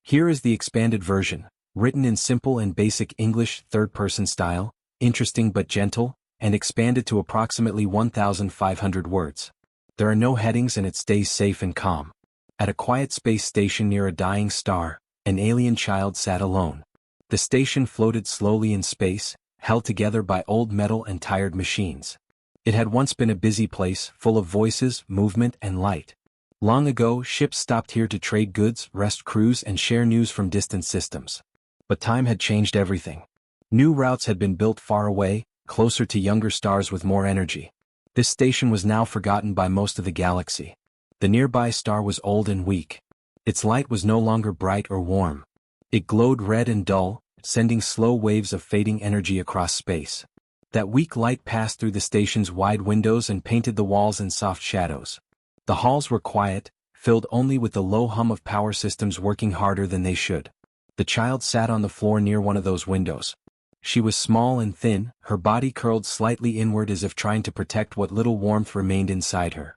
Here is the expanded version, written in simple and basic English third-person style, interesting but gentle, and expanded to approximately 1,500 words. There are no headings and it stays safe and calm. At a quiet space station near a dying star, an alien child sat alone. The station floated slowly in space, held together by old metal and tired machines. It had once been a busy place, full of voices, movement, and light. Long ago, ships stopped here to trade goods, rest crews, and share news from distant systems. But time had changed everything. New routes had been built far away, closer to younger stars with more energy. This station was now forgotten by most of the galaxy. The nearby star was old and weak. Its light was no longer bright or warm. It glowed red and dull, sending slow waves of fading energy across space. That weak light passed through the station's wide windows and painted the walls in soft shadows. The halls were quiet, filled only with the low hum of power systems working harder than they should. The child sat on the floor near one of those windows. She was small and thin, her body curled slightly inward as if trying to protect what little warmth remained inside her.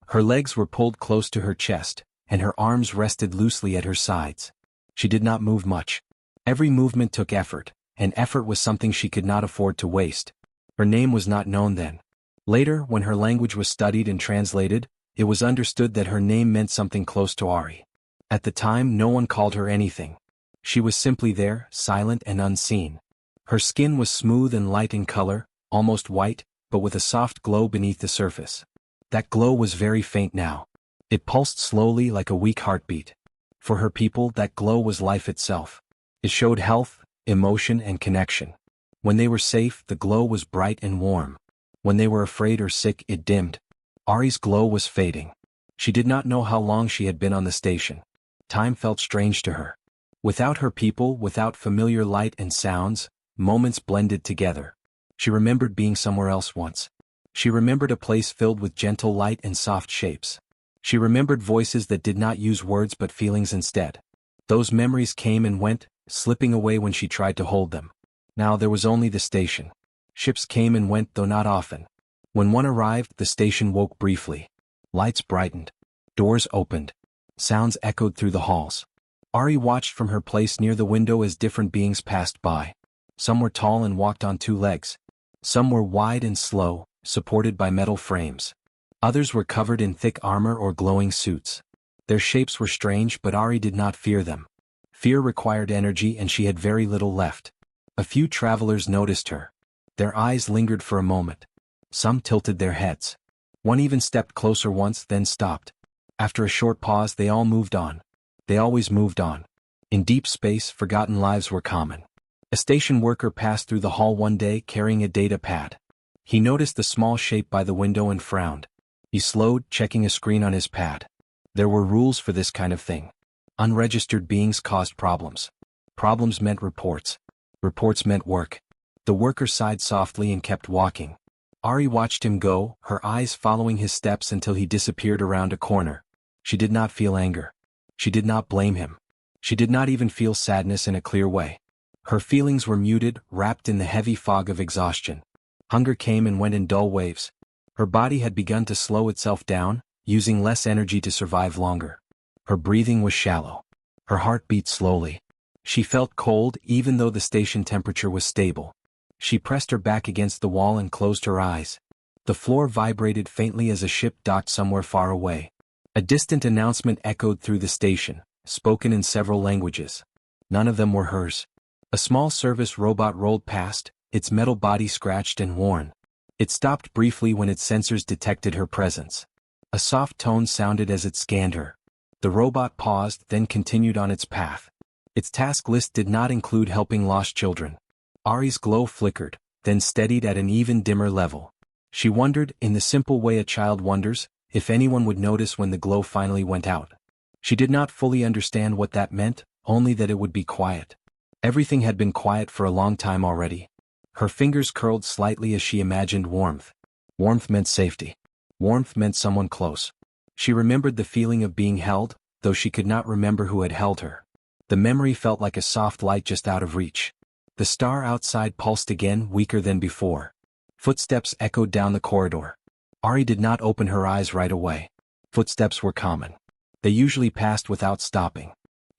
Her legs were pulled close to her chest, and her arms rested loosely at her sides. She did not move much. Every movement took effort, and effort was something she could not afford to waste. Her name was not known then. Later, when her language was studied and translated, it was understood that her name meant something close to Ari. At the time, no one called her anything. She was simply there, silent and unseen. Her skin was smooth and light in color, almost white, but with a soft glow beneath the surface. That glow was very faint now. It pulsed slowly like a weak heartbeat. For her people, that glow was life itself. It showed health, emotion, and connection. When they were safe, the glow was bright and warm. When they were afraid or sick, it dimmed. Ari's glow was fading. She did not know how long she had been on the station. Time felt strange to her. Without her people, without familiar light and sounds, moments blended together. She remembered being somewhere else once. She remembered a place filled with gentle light and soft shapes. She remembered voices that did not use words but feelings instead. Those memories came and went, slipping away when she tried to hold them. Now there was only the station. Ships came and went, though not often. When one arrived, the station woke briefly. Lights brightened. Doors opened. Sounds echoed through the halls. Ari watched from her place near the window as different beings passed by. Some were tall and walked on two legs. Some were wide and slow, supported by metal frames. Others were covered in thick armor or glowing suits. Their shapes were strange, but Ari did not fear them. Fear required energy and she had very little left. A few travelers noticed her. Their eyes lingered for a moment. Some tilted their heads. One even stepped closer once, then stopped. After a short pause, they all moved on. They always moved on. In deep space, forgotten lives were common. A station worker passed through the hall one day carrying a data pad. He noticed the small shape by the window and frowned. He slowed, checking a screen on his pad. There were rules for this kind of thing. Unregistered beings caused problems. Problems meant reports. Reports meant work. The worker sighed softly and kept walking. Ari watched him go, her eyes following his steps until he disappeared around a corner. She did not feel anger. She did not blame him. She did not even feel sadness in a clear way. Her feelings were muted, wrapped in the heavy fog of exhaustion. Hunger came and went in dull waves. Her body had begun to slow itself down, using less energy to survive longer. Her breathing was shallow. Her heart beat slowly. She felt cold even though the station temperature was stable. She pressed her back against the wall and closed her eyes. The floor vibrated faintly as a ship docked somewhere far away. A distant announcement echoed through the station, spoken in several languages. None of them were hers. A small service robot rolled past, its metal body scratched and worn. It stopped briefly when its sensors detected her presence. A soft tone sounded as it scanned her. The robot paused, then continued on its path. Its task list did not include helping lost children. Ari's glow flickered, then steadied at an even dimmer level. She wondered, in the simple way a child wonders, if anyone would notice when the glow finally went out. She did not fully understand what that meant, only that it would be quiet. Everything had been quiet for a long time already. Her fingers curled slightly as she imagined warmth. Warmth meant safety. Warmth meant someone close. She remembered the feeling of being held, though she could not remember who had held her. The memory felt like a soft light just out of reach. The star outside pulsed again, weaker than before. Footsteps echoed down the corridor. Ari did not open her eyes right away. Footsteps were common. They usually passed without stopping.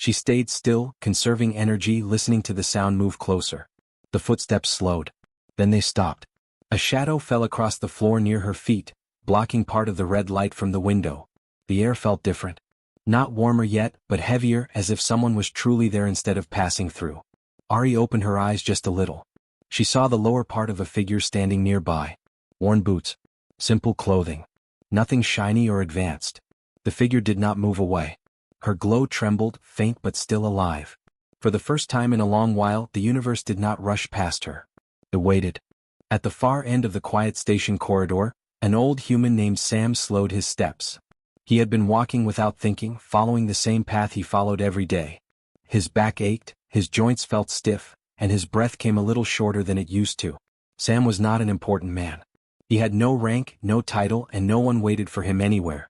She stayed still, conserving energy, listening to the sound move closer. The footsteps slowed. Then they stopped. A shadow fell across the floor near her feet, blocking part of the red light from the window. The air felt different. Not warmer yet, but heavier, as if someone was truly there instead of passing through. Ari opened her eyes just a little. She saw the lower part of a figure standing nearby. Worn boots. Simple clothing. Nothing shiny or advanced. The figure did not move away. Her glow trembled, faint but still alive. For the first time in a long while, the universe did not rush past her. It waited. At the far end of the quiet station corridor, an old human named Sam slowed his steps. He had been walking without thinking, following the same path he followed every day. His back ached, his joints felt stiff, and his breath came a little shorter than it used to. Sam was not an important man. He had no rank, no title, and no one waited for him anywhere.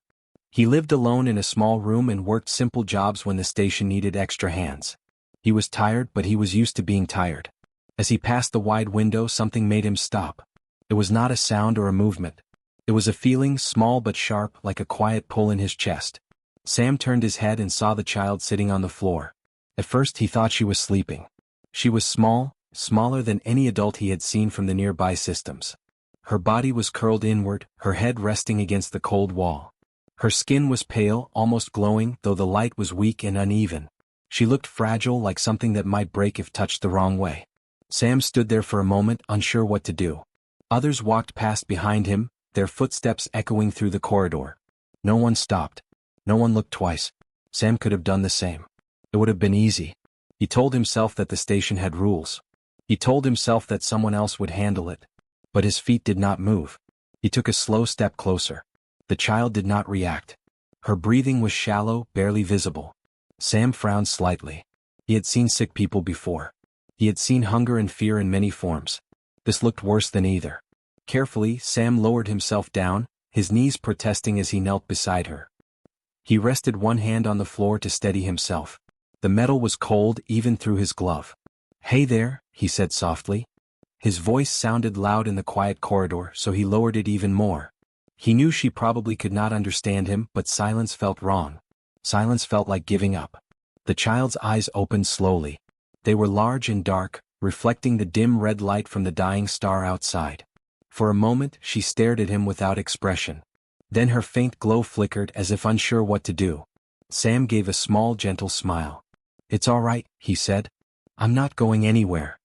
He lived alone in a small room and worked simple jobs when the station needed extra hands. He was tired, but he was used to being tired. As he passed the wide window, something made him stop. It was not a sound or a movement. It was a feeling, small but sharp, like a quiet pull in his chest. Sam turned his head and saw the child sitting on the floor. At first he thought she was sleeping. She was small, smaller than any adult he had seen from the nearby systems. Her body was curled inward, her head resting against the cold wall. Her skin was pale, almost glowing, though the light was weak and uneven. She looked fragile, like something that might break if touched the wrong way. Sam stood there for a moment, unsure what to do. Others walked past behind him, their footsteps echoing through the corridor. No one stopped. No one looked twice. Sam could have done the same. It would have been easy. He told himself that the station had rules. He told himself that someone else would handle it. But his feet did not move. He took a slow step closer. The child did not react. Her breathing was shallow, barely visible. Sam frowned slightly. He had seen sick people before. He had seen hunger and fear in many forms. This looked worse than either. Carefully, Sam lowered himself down, his knees protesting as he knelt beside her. He rested one hand on the floor to steady himself. The metal was cold even through his glove. "Hey there," he said softly. His voice sounded loud in the quiet corridor, so he lowered it even more. He knew she probably could not understand him, but silence felt wrong. Silence felt like giving up. The child's eyes opened slowly. They were large and dark, reflecting the dim red light from the dying star outside. For a moment, she stared at him without expression. Then her faint glow flickered as if unsure what to do. Sam gave a small, gentle smile. "It's all right," he said. "I'm not going anywhere."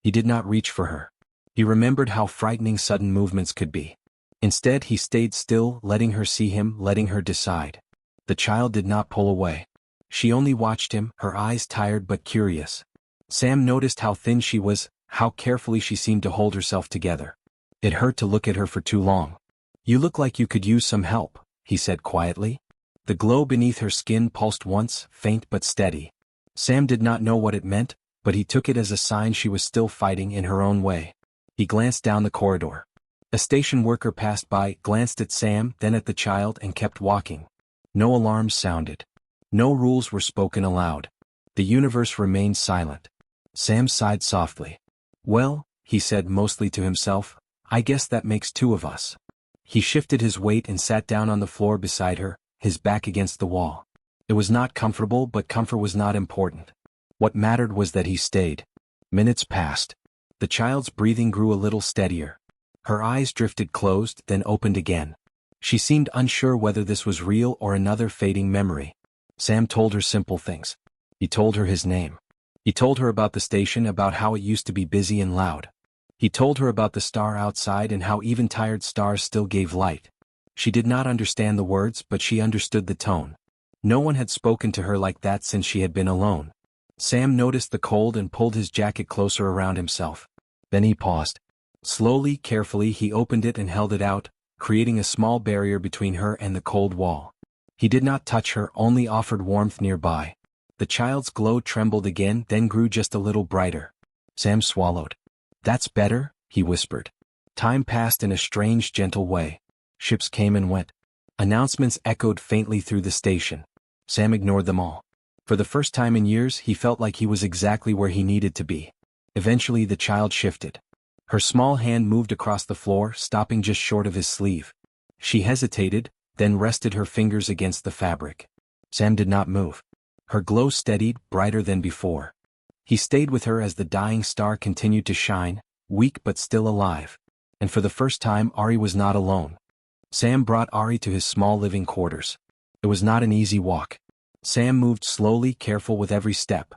He did not reach for her. He remembered how frightening sudden movements could be. Instead, he stayed still, letting her see him, letting her decide. The child did not pull away. She only watched him, her eyes tired but curious. Sam noticed how thin she was, how carefully she seemed to hold herself together. It hurt to look at her for too long. "You look like you could use some help," he said quietly. The glow beneath her skin pulsed once, faint but steady. Sam did not know what it meant, but he took it as a sign she was still fighting in her own way. He glanced down the corridor. A station worker passed by, glanced at Sam, then at the child, and kept walking. No alarms sounded. No rules were spoken aloud. The universe remained silent. Sam sighed softly. "Well," he said mostly to himself, "I guess that makes two of us." He shifted his weight and sat down on the floor beside her, his back against the wall. It was not comfortable, but comfort was not important. What mattered was that he stayed. Minutes passed. The child's breathing grew a little steadier. Her eyes drifted closed, then opened again. She seemed unsure whether this was real or another fading memory. Sam told her simple things. He told her his name. He told her about the station, about how it used to be busy and loud. He told her about the star outside and how even tired stars still gave light. She did not understand the words, but she understood the tone. No one had spoken to her like that since she had been alone. Sam noticed the cold and pulled his jacket closer around himself. Then he paused. Slowly, carefully, he opened it and held it out, creating a small barrier between her and the cold wall. He did not touch her, only offered warmth nearby. The child's glow trembled again, then grew just a little brighter. Sam swallowed. "That's better," he whispered. Time passed in a strange, gentle way. Ships came and went. Announcements echoed faintly through the station. Sam ignored them all. For the first time in years, he felt like he was exactly where he needed to be. Eventually, the child shifted. Her small hand moved across the floor, stopping just short of his sleeve. She hesitated, then rested her fingers against the fabric. Sam did not move. Her glow steadied, brighter than before. He stayed with her as the dying star continued to shine, weak but still alive. And for the first time Ari was not alone. Sam brought Ari to his small living quarters. It was not an easy walk. Sam moved slowly, careful with every step.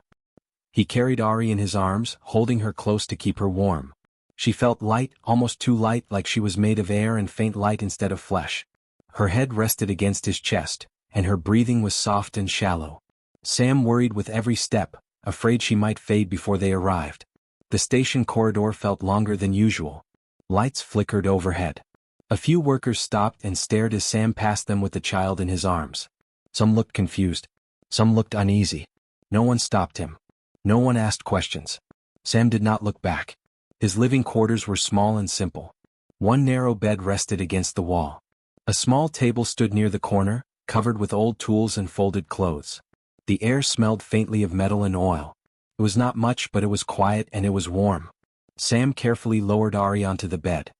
He carried Ari in his arms, holding her close to keep her warm. She felt light, almost too light, like she was made of air and faint light instead of flesh. Her head rested against his chest, and her breathing was soft and shallow. Sam worried with every step, afraid she might fade before they arrived. The station corridor felt longer than usual. Lights flickered overhead. A few workers stopped and stared as Sam passed them with the child in his arms. Some looked confused. Some looked uneasy. No one stopped him. No one asked questions. Sam did not look back. His living quarters were small and simple. One narrow bed rested against the wall. A small table stood near the corner, covered with old tools and folded clothes. The air smelled faintly of metal and oil. It was not much, but it was quiet and it was warm. Sam carefully lowered Ari onto the bed.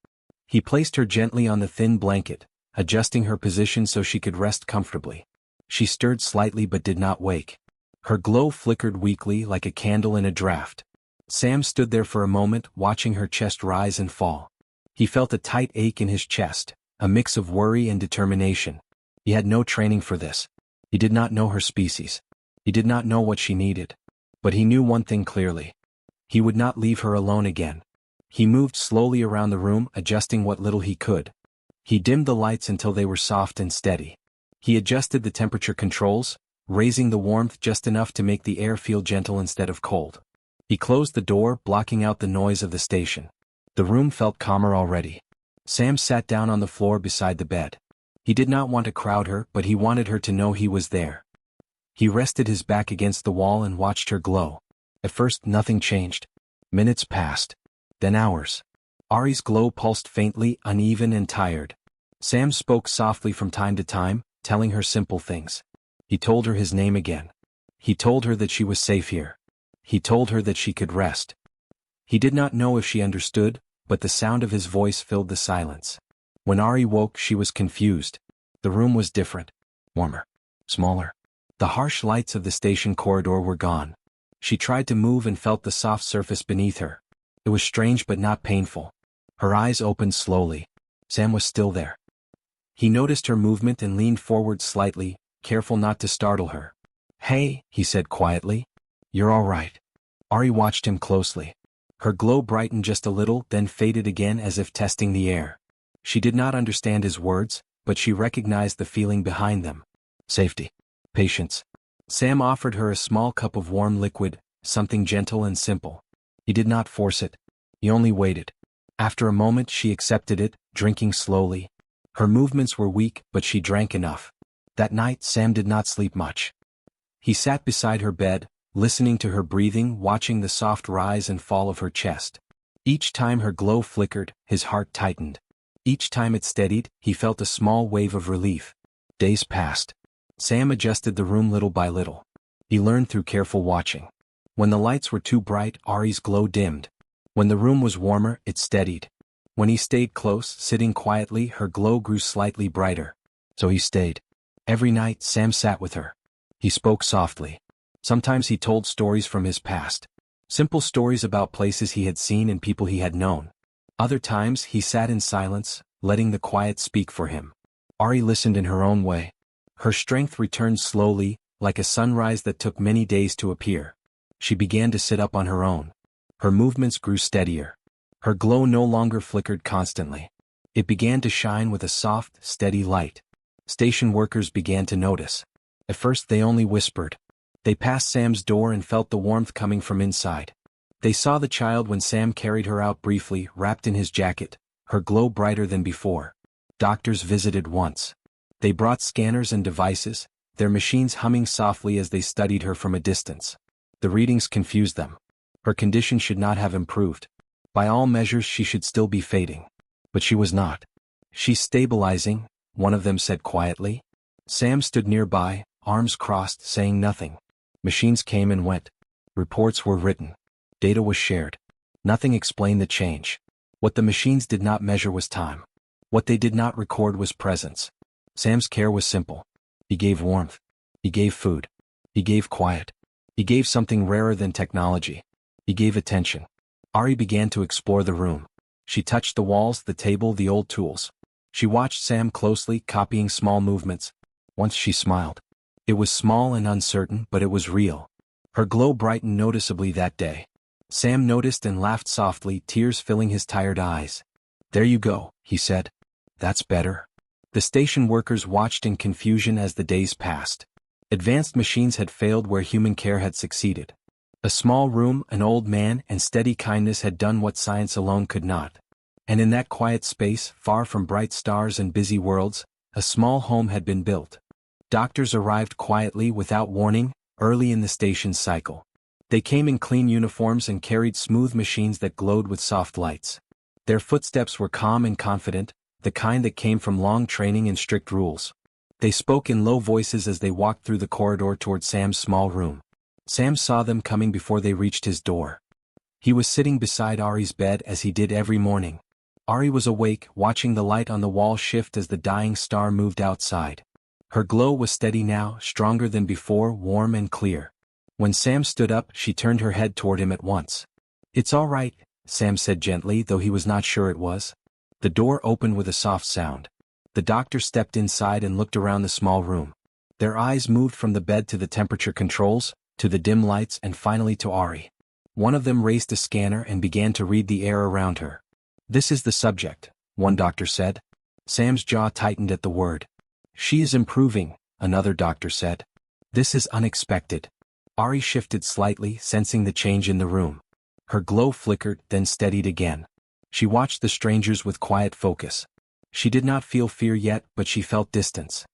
He placed her gently on the thin blanket, adjusting her position so she could rest comfortably. She stirred slightly but did not wake. Her glow flickered weakly like a candle in a draft. Sam stood there for a moment, watching her chest rise and fall. He felt a tight ache in his chest, a mix of worry and determination. He had no training for this. He did not know her species. He did not know what she needed. But he knew one thing clearly. He would not leave her alone again. He moved slowly around the room, adjusting what little he could. He dimmed the lights until they were soft and steady. He adjusted the temperature controls, raising the warmth just enough to make the air feel gentle instead of cold. He closed the door, blocking out the noise of the station. The room felt calmer already. Sam sat down on the floor beside the bed. He did not want to crowd her, but he wanted her to know he was there. He rested his back against the wall and watched her glow. At first, nothing changed. Minutes passed. Then hours. Ari's glow pulsed faintly, uneven and tired. Sam spoke softly from time to time, telling her simple things. He told her his name again. He told her that she was safe here. He told her that she could rest. He did not know if she understood, but the sound of his voice filled the silence. When Ari woke, she was confused. The room was different. Warmer. Smaller. The harsh lights of the station corridor were gone. She tried to move and felt the soft surface beneath her. It was strange but not painful. Her eyes opened slowly. Sam was still there. He noticed her movement and leaned forward slightly, careful not to startle her. "Hey," he said quietly. "You're all right." Ari watched him closely. Her glow brightened just a little, then faded again as if testing the air. She did not understand his words, but she recognized the feeling behind them. Safety. Patience. Sam offered her a small cup of warm liquid, something gentle and simple. He did not force it. He only waited. After a moment she accepted it, drinking slowly. Her movements were weak, but she drank enough. That night Sam did not sleep much. He sat beside her bed, listening to her breathing, watching the soft rise and fall of her chest. Each time her glow flickered, his heart tightened. Each time it steadied, he felt a small wave of relief. Days passed. Sam adjusted the room little by little. He learned through careful watching. When the lights were too bright, Ari's glow dimmed. When the room was warmer, it steadied. When he stayed close, sitting quietly, her glow grew slightly brighter. So he stayed. Every night, Sam sat with her. He spoke softly. Sometimes he told stories from his past. Simple stories about places he had seen and people he had known. Other times, he sat in silence, letting the quiet speak for him. Ari listened in her own way. Her strength returned slowly, like a sunrise that took many days to appear. She began to sit up on her own. Her movements grew steadier. Her glow no longer flickered constantly. It began to shine with a soft, steady light. Station workers began to notice. At first they only whispered. They passed Sam's door and felt the warmth coming from inside. They saw the child when Sam carried her out briefly, wrapped in his jacket, her glow brighter than before. Doctors visited once. They brought scanners and devices, their machines humming softly as they studied her from a distance. The readings confused them. Her condition should not have improved. By all measures she should still be fading. But she was not. "She's stabilizing," one of them said quietly. Sam stood nearby, arms crossed, saying nothing. Machines came and went. Reports were written. Data was shared. Nothing explained the change. What the machines did not measure was time. What they did not record was presence. Sam's care was simple. He gave warmth. He gave food. He He gave quiet. He gave something rarer than technology. He gave attention. Ari began to explore the room. She touched the walls, the table, the old tools. She watched Sam closely, copying small movements. Once she smiled. It was small and uncertain, but it was real. Her glow brightened noticeably that day. Sam noticed and laughed softly, tears filling his tired eyes. "There you go," he said. "That's better." The station workers watched in confusion as the days passed. Advanced machines had failed where human care had succeeded. A small room, an old man, and steady kindness had done what science alone could not. And in that quiet space, far from bright stars and busy worlds, a small home had been built. Doctors arrived quietly, without warning, early in the station's cycle. They came in clean uniforms and carried smooth machines that glowed with soft lights. Their footsteps were calm and confident, the kind that came from long training and strict rules. They spoke in low voices as they walked through the corridor toward Sam's small room. Sam saw them coming before they reached his door. He was sitting beside Ari's bed as he did every morning. Ari was awake, watching the light on the wall shift as the dying star moved outside. Her glow was steady now, stronger than before, warm and clear. When Sam stood up, she turned her head toward him at once. "It's all right," Sam said gently, though he was not sure it was. The door opened with a soft sound. The doctor stepped inside and looked around the small room. Their eyes moved from the bed to the temperature controls, to the dim lights, and finally to Ari. One of them raised a scanner and began to read the air around her. "This is the subject," one doctor said. Sam's jaw tightened at the word. "She is improving," another doctor said. "This is unexpected." Ari shifted slightly, sensing the change in the room. Her glow flickered, then steadied again. She watched the strangers with quiet focus. She did not feel fear yet, but she felt distance.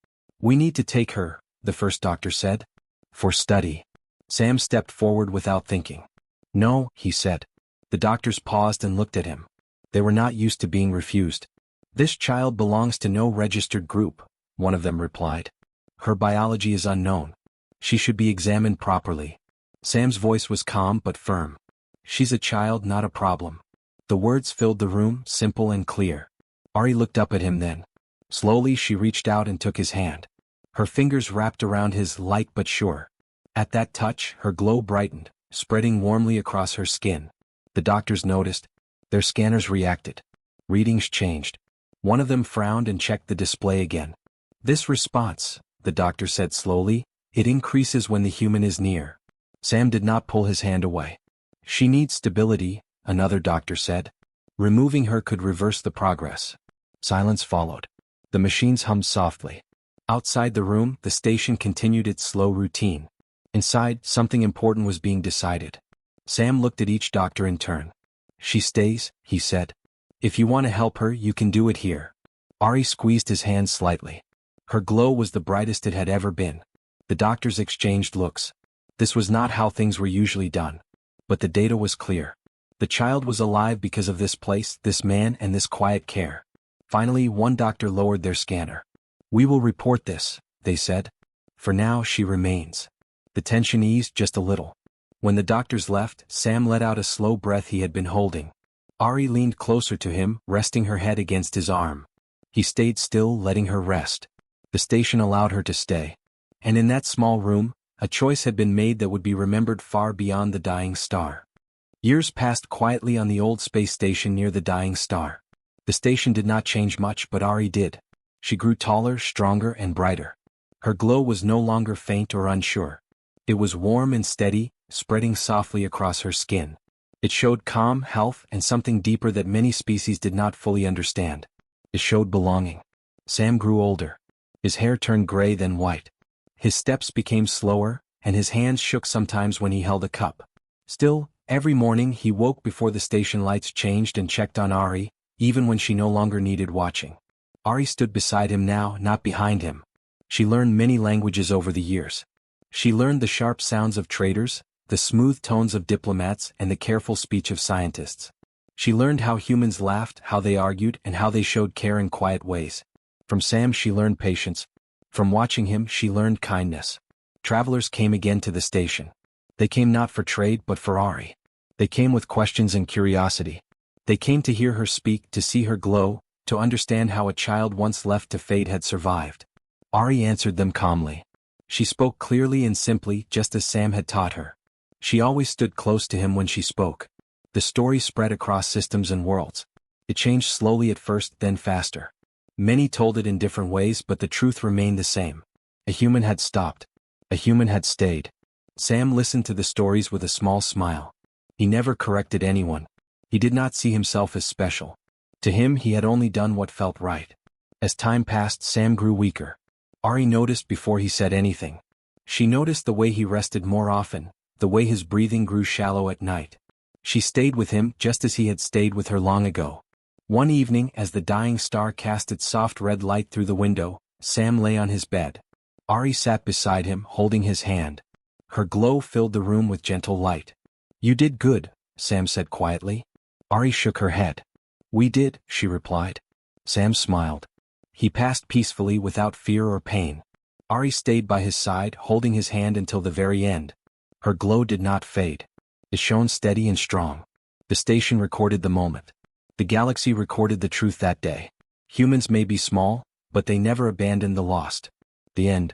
"We need to take her," the first doctor said. "For study." Sam stepped forward without thinking. "No," he said. The doctors paused and looked at him. They were not used to being refused. "This child belongs to no registered group," one of them replied. "Her biology is unknown. She should be examined properly." Sam's voice was calm but firm. "She's a child, not a problem." The words filled the room, simple and clear. Ari looked up at him then. Slowly she reached out and took his hand. Her fingers wrapped around his, light but sure. At that touch, her glow brightened, spreading warmly across her skin. The doctors noticed. Their scanners reacted. Readings changed. One of them frowned and checked the display again. "This response," the doctor said slowly, "it increases when the human is near." Sam did not pull his hand away. "She needs stability," another doctor said. "Removing her could reverse the progress." Silence followed. The machines hummed softly. Outside the room, the station continued its slow routine. Inside, something important was being decided. Sam looked at each doctor in turn. "She stays," he said. "If you want to help her, you can do it here." Ari squeezed his hand slightly. Her glow was the brightest it had ever been. The doctors exchanged looks. This was not how things were usually done. But the data was clear. The child was alive because of this place, this man, and this quiet care. Finally, one doctor lowered their scanner. "We will report this," they said. "For now, she remains." The tension eased just a little. When the doctors left, Sam let out a slow breath he had been holding. Ari leaned closer to him, resting her head against his arm. He stayed still, letting her rest. The station allowed her to stay. And in that small room, a choice had been made that would be remembered far beyond the dying star. Years passed quietly on the old space station near the dying star. The station did not change much, but Ari did. She grew taller, stronger, and brighter. Her glow was no longer faint or unsure. It was warm and steady, spreading softly across her skin. It showed calm, health, and something deeper that many species did not fully understand. It showed belonging. Sam grew older. His hair turned gray, then white. His steps became slower, and his hands shook sometimes when he held a cup. Still, every morning he woke before the station lights changed and checked on Ari, even when she no longer needed watching. Ari stood beside him now, not behind him. She learned many languages over the years. She learned the sharp sounds of traders, the smooth tones of diplomats, and the careful speech of scientists. She learned how humans laughed, how they argued, and how they showed care in quiet ways. From Sam she learned patience. From watching him she learned kindness. Travelers came again to the station. They came not for trade but for Ari. They came with questions and curiosity. They came to hear her speak, to see her glow, to understand how a child once left to fate had survived. Ari answered them calmly. She spoke clearly and simply, just as Sam had taught her. She always stood close to him when she spoke. The story spread across systems and worlds. It changed slowly at first, then faster. Many told it in different ways, but the truth remained the same. A human had stopped. A human had stayed. Sam listened to the stories with a small smile. He never corrected anyone. He did not see himself as special. To him, he had only done what felt right. As time passed, Sam grew weaker. Ari noticed before he said anything. She noticed the way he rested more often, the way his breathing grew shallow at night. She stayed with him just as he had stayed with her long ago. One evening, as the dying star cast its soft red light through the window, Sam lay on his bed. Ari sat beside him, holding his hand. Her glow filled the room with gentle light. "You did good," Sam said quietly. Ari shook her head. "We did," she replied. Sam smiled. He passed peacefully without fear or pain. Ari stayed by his side, holding his hand until the very end. Her glow did not fade. It shone steady and strong. The station recorded the moment. The galaxy recorded the truth that day. Humans may be small, but they never abandon the lost. The end.